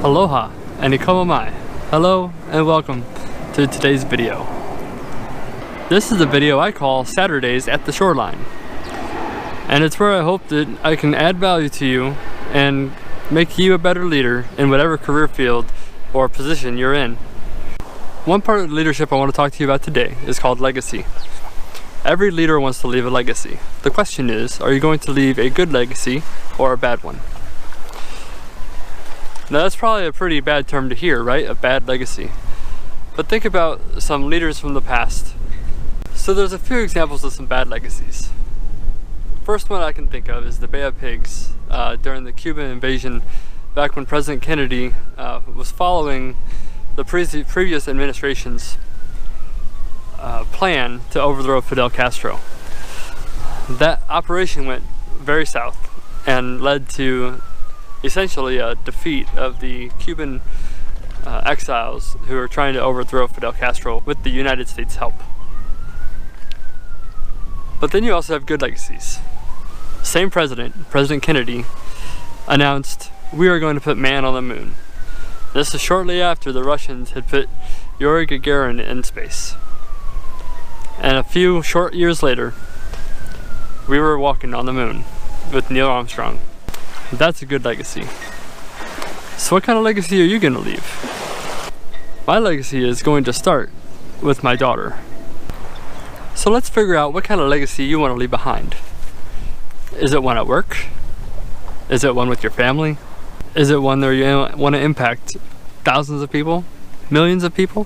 Aloha and ikomo mai. Hello and welcome to today's video. This is a video I call Saturdays at the Shoreline. And it's where I hope that I can add value to you and make you a better leader in whatever career field or position you're in. One part of leadership I want to talk to you about today is called legacy. Every leader wants to leave a legacy. The question is, are you going to leave a good legacy or a bad one? Now that's probably a pretty bad term to hear, right? A bad legacy. But think about some leaders from the past. So there's a few examples of some bad legacies. First one I can think of is the Bay of Pigs during the Cuban invasion back when President Kennedy was following the previous administration's plan to overthrow Fidel Castro. That operation went very south and led to essentially a defeat of the Cuban exiles who were trying to overthrow Fidel Castro with the United States' help. But then you also have good legacies. Same president, President Kennedy, announced, "We are going to put man on the moon." This is shortly after the Russians had put Yuri Gagarin in space. And a few short years later, we were walking on the moon with Neil Armstrong. That's a good legacy. So what kind of legacy are you going to leave? My legacy is going to start with my daughter. So let's figure out what kind of legacy you want to leave behind. Is it one at work? Is it one with your family? Is it one where you want to impact thousands of people? Millions of people?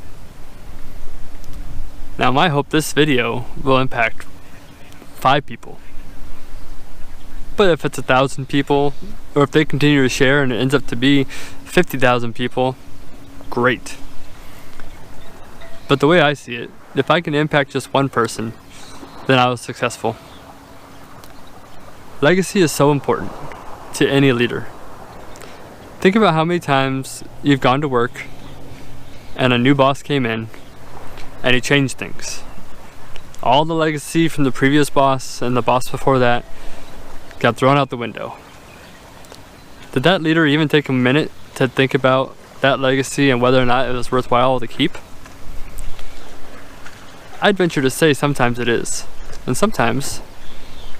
Now my hope this video will impact 5 people. But if it's 1,000 people, or if they continue to share and it ends up to be 50,000 people, great. But the way I see it, if I can impact just one person, then I was successful. Legacy is so important to any leader. Think about how many times you've gone to work and a new boss came in and he changed things. All the legacy from the previous boss and the boss before that got thrown out the window. Did that leader even take a minute to think about that legacy and whether or not it was worthwhile to keep? I'd venture to say sometimes it is, and sometimes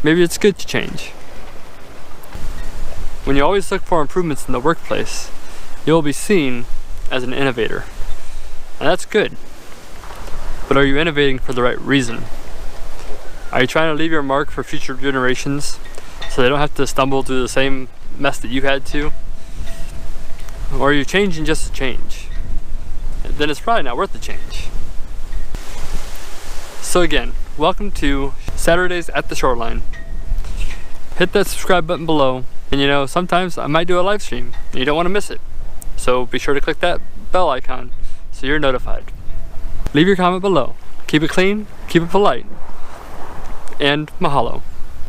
maybe it's good to change. When you always look for improvements in the workplace, you'll be seen as an innovator, and that's good. But are you innovating for the right reason? Are you trying to leave your mark for future generations so they don't have to stumble through the same mess that you had to? Or are you changing just to change? Then it's probably not worth the change. So again, welcome to Saturdays at the Shoreline. Hit that subscribe button below, and you know, sometimes I might do a live stream and you don't want to miss it. So be sure to click that bell icon so you're notified. Leave your comment below. Keep it clean, keep it polite, and mahalo.